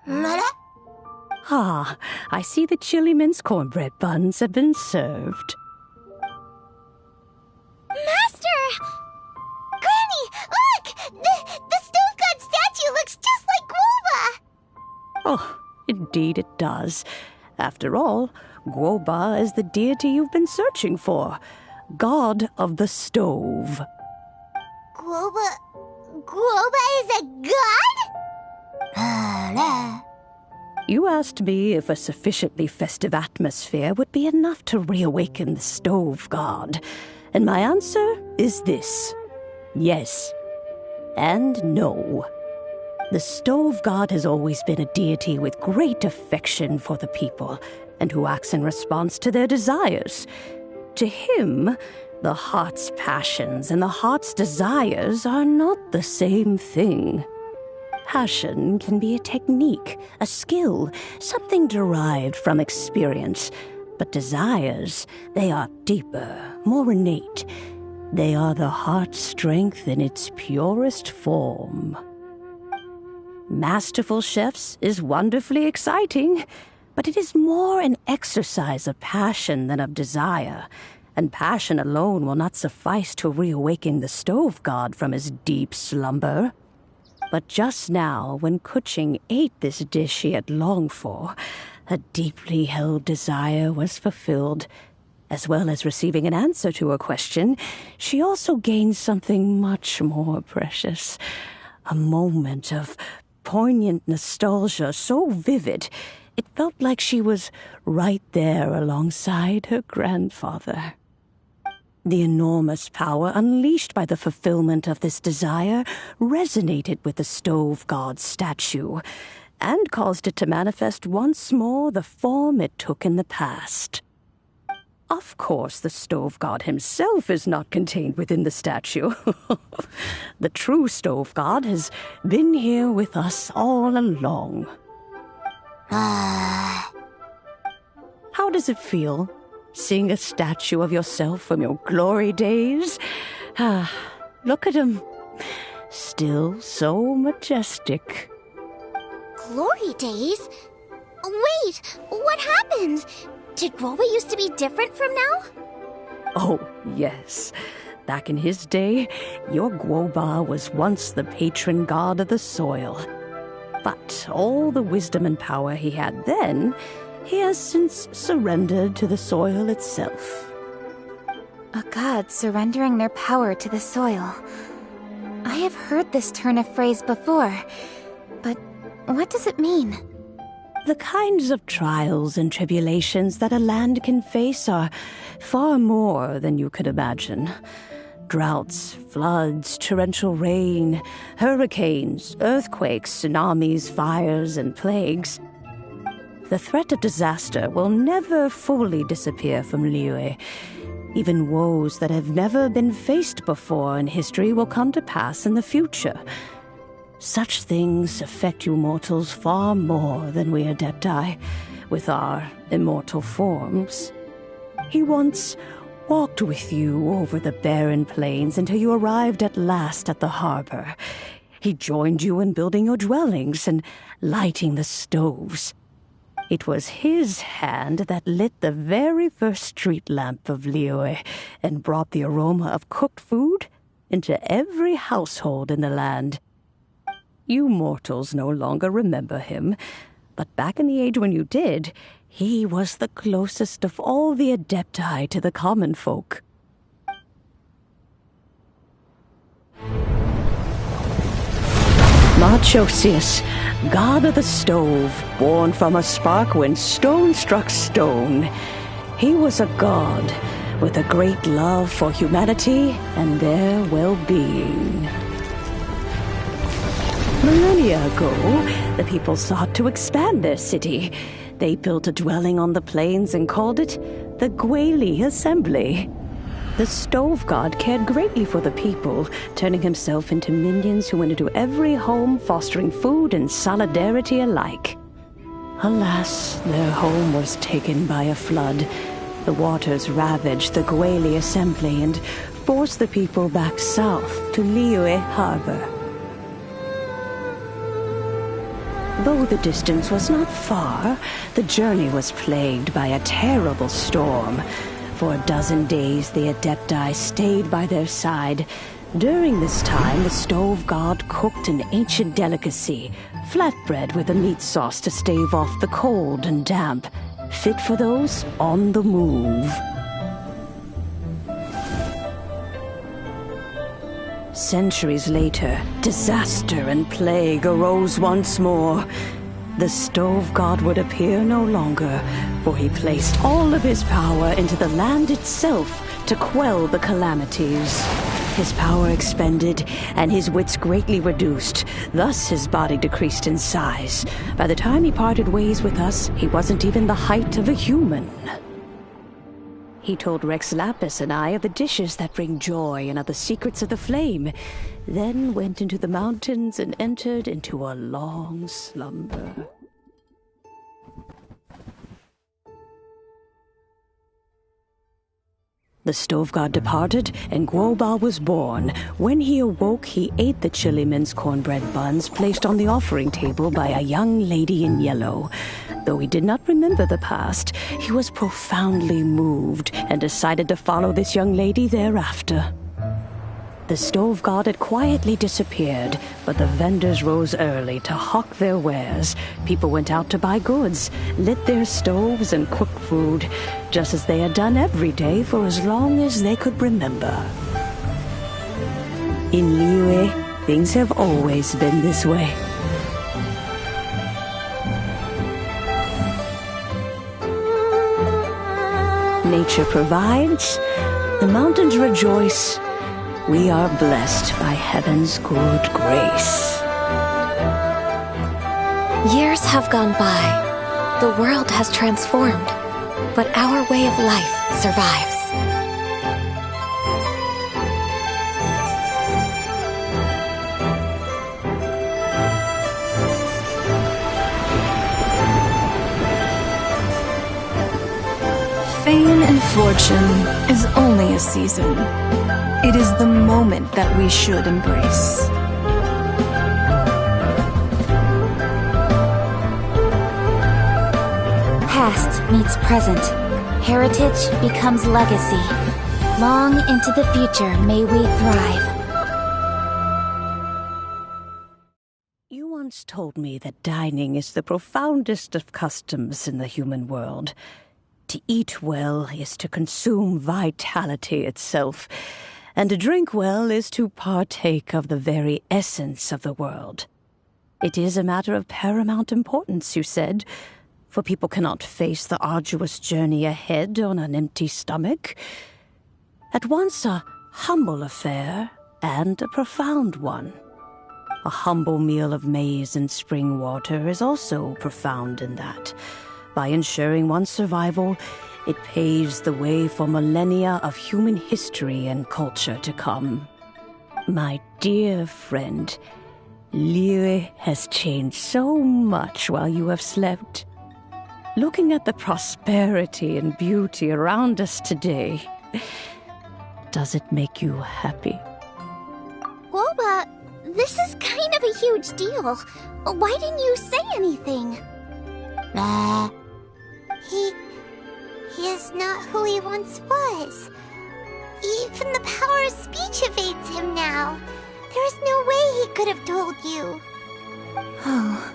Mother? Ah, I see the chili mince cornbread buns have been served. Master! Granny, look! The stove god statue looks just like Guoba! Oh, indeed it does. After all, Guoba is the deity you've been searching for. God of the stove. Guoba is a god? You asked me if a sufficiently festive atmosphere would be enough to reawaken the stove god. And my answer is this. Yes. And no. The stove god has always been a deity with great affection for the people, and who acts in response to their desires. To him, the heart's passions and the heart's desires are not the same thing. Passion can be a technique, a skill, something derived from experience. But desires, they are deeper, more innate. They are the heart's strength in its purest form. Masterful chefs is wonderfully exciting, but it is more an exercise of passion than of desire, and passion alone will not suffice to reawaken the stove god from his deep slumber. But just now, when Kuching ate this dish she had longed for, a deeply held desire was fulfilled. As well as receiving an answer to her question, she also gained something much more precious. A moment of poignant nostalgia so vivid, it felt like she was right there alongside her grandfather. The enormous power unleashed by the fulfillment of this desire resonated with the stove god's statue, and caused it to manifest once more the form it took in the past. Of course, the stove god himself is not contained within the statue. The true stove god has been here with us all along. How does it feel, seeing a statue of yourself from your glory days? Look at him. Still so majestic. Glory days? Wait, what happened? Did Guoba used to be different from now? Oh, yes. Back in his day, your Guoba was once the patron god of the soil. But all the wisdom and power he had then, he has since surrendered to the soil itself. A god surrendering their power to the soil. I have heard this turn of phrase before, but What does it mean? The kinds of trials and tribulations that a land can face are far more than you could imagine. Droughts, floods, torrential rain, hurricanes, earthquakes, tsunamis, fires, and plagues. The threat of disaster will never fully disappear from Liyue. Even woes that have never been faced before in history will come to pass in the future. Such things affect you mortals far more than we Adepti, with our immortal forms. He once walked with you over the barren plains until you arrived at last at the harbor. He joined you in building your dwellings and lighting the stoves. It was his hand that lit the very first street lamp of Liyue and brought the aroma of cooked food into every household in the land. You mortals no longer remember him, but back in the age when you did, he was the closest of all the Adepti to the common folk. Marchosius, god of the stove, born from a spark when stone struck stone. He was a god with a great love for humanity and their well-being. Millennia ago, the people sought to expand their city. They built a dwelling on the plains and called it the Gweli Assembly. The stove god cared greatly for the people, turning himself into minions who went into every home, fostering food and solidarity alike. Alas, their home was taken by a flood. The waters ravaged the Gweli Assembly and forced the people back south to Liyue Harbor. Though the distance was not far, the journey was plagued by a terrible storm. For a dozen days, the Adepti stayed by their side. During this time, the stove god cooked an ancient delicacy, flatbread with a meat sauce to stave off the cold and damp, fit for those on the move. Centuries later, disaster and plague arose once more. The stove god would appear no longer, for he placed all of his power into the land itself to quell the calamities. His power expended, and his wits greatly reduced. Thus his body decreased in size. By the time he parted ways with us, he wasn't even the height of a human. He told Rex Lapis and I of the dishes that bring joy and of the secrets of the flame, then went into the mountains and entered into a long slumber. The stove god departed, and Guoba was born. When he awoke, he ate the chili mince cornbread buns placed on the offering table by a young lady in yellow. Though he did not remember the past, he was profoundly moved and decided to follow this young lady thereafter. The stove god had quietly disappeared, but the vendors rose early to hawk their wares. People went out to buy goods, lit their stoves, and cooked food, just as they had done every day for as long as they could remember. In Liyue, things have always been this way. Nature provides, the mountains rejoice. We are blessed by heaven's good grace. Years have gone by. The world has transformed, but our way of life survives. Fame and fortune is only a season. It is the moment that we should embrace. Past meets present. Heritage becomes legacy. Long into the future may we thrive. You once told me that dining is the profoundest of customs in the human world. To eat well is to consume vitality itself, and to drink well is to partake of the very essence of the world. It is a matter of paramount importance, you said, for people cannot face the arduous journey ahead on an empty stomach. At once a humble affair and a profound one. A humble meal of maize and spring water is also profound in that. By ensuring one's survival, it paves the way for millennia of human history and culture to come. My dear friend, Liyue has changed so much while you have slept. Looking at the prosperity and beauty around us today, does it make you happy? Guoba, this is kind of a huge deal. Why didn't you say anything? He is not who he once was. Even the power of speech evades him now. There is no way he could have told you. Oh.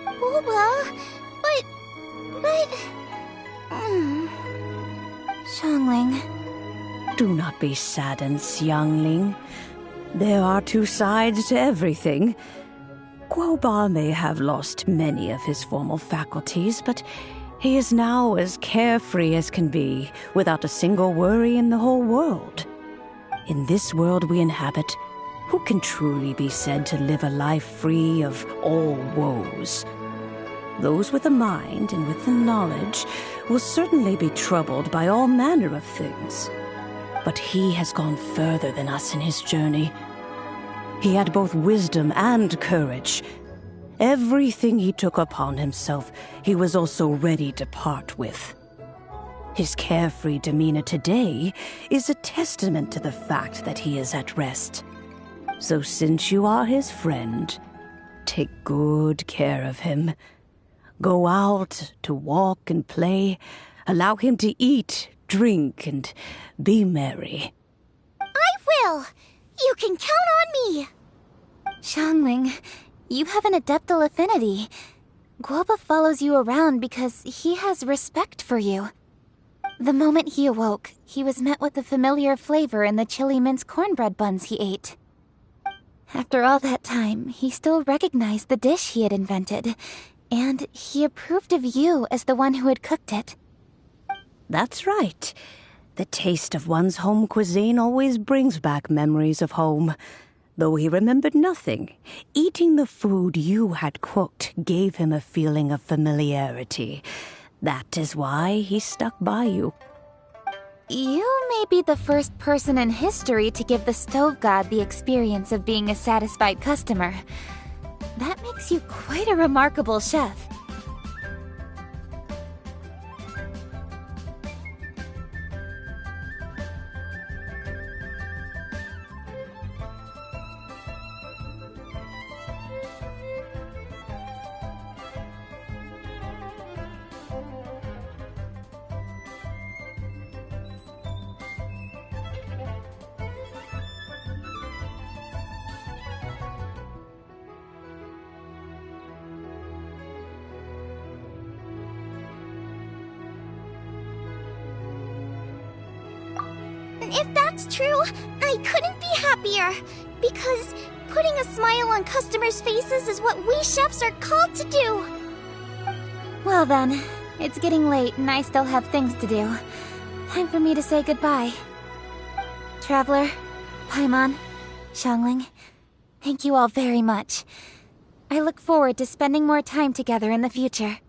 Guoba, but... Xiangling. Do not be saddened, Xiangling. There are two sides to everything. Guoba may have lost many of his formal faculties, but he is now as carefree as can be, without a single worry in the whole world. In this world we inhabit, who can truly be said to live a life free of all woes? Those with a mind and with the knowledge will certainly be troubled by all manner of things. But he has gone further than us in his journey. He had both wisdom and courage. Everything he took upon himself, he was also ready to part with. His carefree demeanor today is a testament to the fact that he is at rest. So since you are his friend, take good care of him. Go out to walk and play. Allow him to eat, drink, and be merry. I will! You can count on me! Xiangling, you have an adeptal affinity. Guoba follows you around because he has respect for you. The moment he awoke, he was met with the familiar flavor in the chili mince cornbread buns he ate. After all that time, he still recognized the dish he had invented, and he approved of you as the one who had cooked it. That's right. The taste of one's home cuisine always brings back memories of home. Though he remembered nothing, eating the food you had cooked gave him a feeling of familiarity. That is why he stuck by you. You may be the first person in history to give the stove god the experience of being a satisfied customer. That makes you quite a remarkable chef. If that's true, I couldn't be happier. Because putting a smile on customers' faces is what we chefs are called to do. Well then, it's getting late and I still have things to do. Time for me to say goodbye. Traveler, Paimon, Xiangling, thank you all very much. I look forward to spending more time together in the future.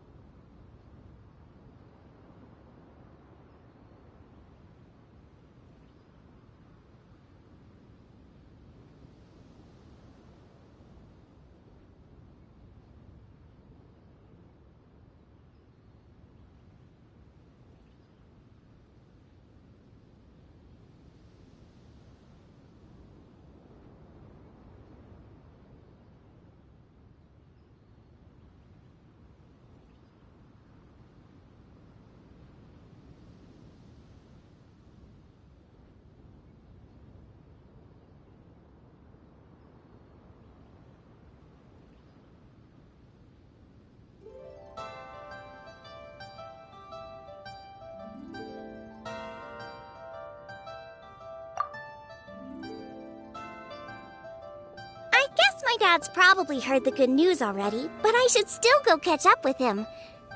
My dad's probably heard the good news already, but I should still go catch up with him.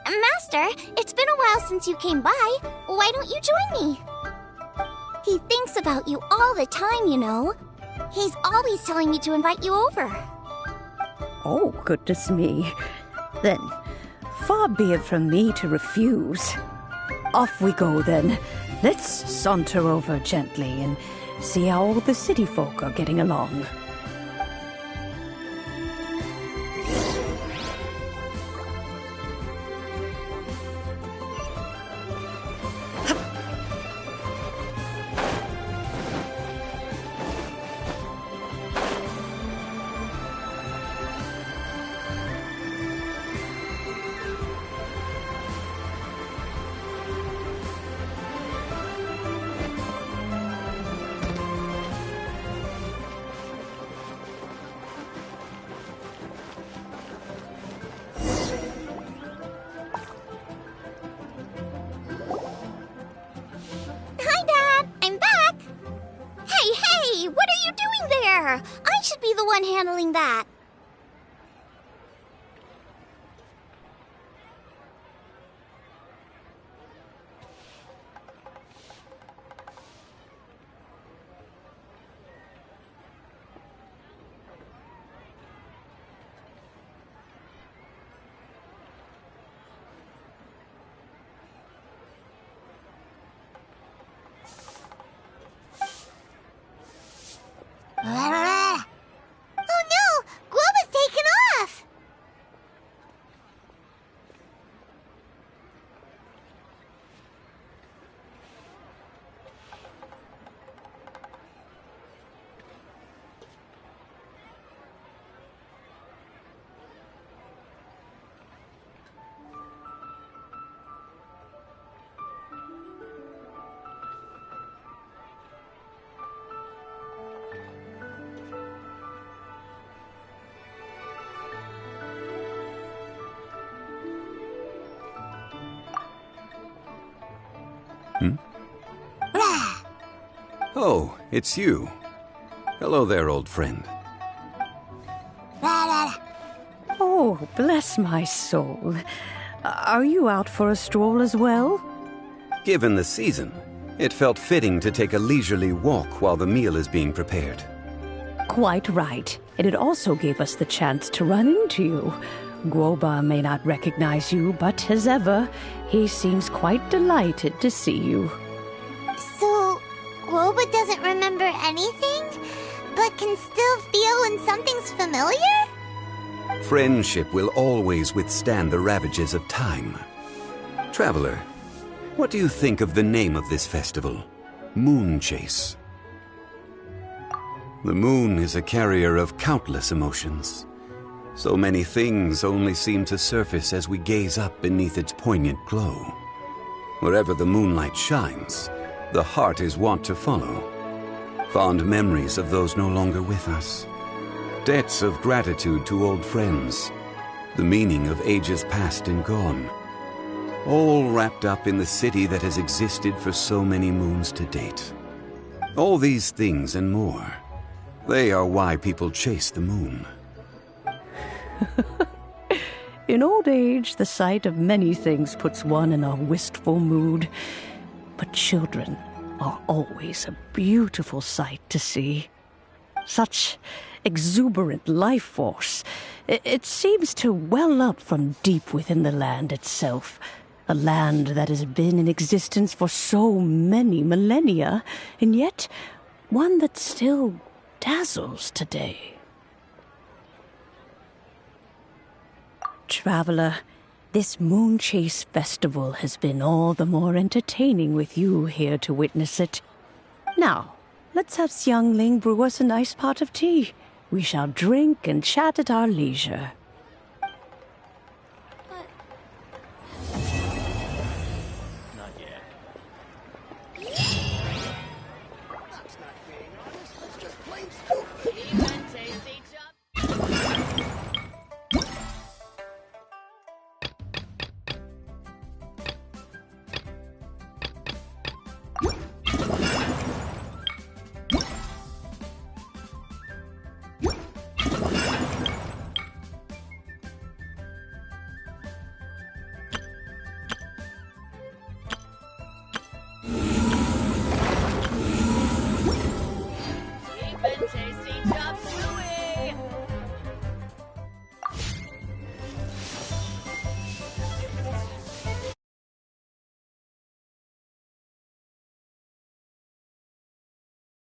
Master, it's been a while since you came by. Why don't you join me? He thinks about you all the time, you know. He's always telling me to invite you over. Oh, goodness me. Then, far be it from me to refuse. Off we go, then. Let's saunter over gently and see how all the city folk are getting along. I should be the one handling that. Oh no! Guoba's taken off! Oh, it's you. Hello there, old friend. Oh, bless my soul. Are you out for a stroll as well? Given the season, it felt fitting to take a leisurely walk while the meal is being prepared. Quite right. And it also gave us the chance to run into you. Guoba may not recognize you, but as ever, he seems quite delighted to see you. So, Guoba doesn't remember anything, but can still feel when something's familiar? Friendship will always withstand the ravages of time. Traveler, what do you think of the name of this festival? Moon Chase. The moon is a carrier of countless emotions. So many things only seem to surface as we gaze up beneath its poignant glow. Wherever the moonlight shines, the heart is wont to follow. Fond memories of those no longer with us. Debts of gratitude to old friends. The meaning of ages past and gone. All wrapped up in the city that has existed for so many moons to date. All these things and more. They are why people chase the moon. In old age, the sight of many things puts one in a wistful mood. But children are always a beautiful sight to see. Such exuberant life force. It seems to well up from deep within the land itself. A land that has been in existence for so many millennia, and yet one that still dazzles today. Traveler, this Moon Chase festival has been all the more entertaining with you here to witness it. Now, let's have Xiangling brew us a nice pot of tea. We shall drink and chat at our leisure.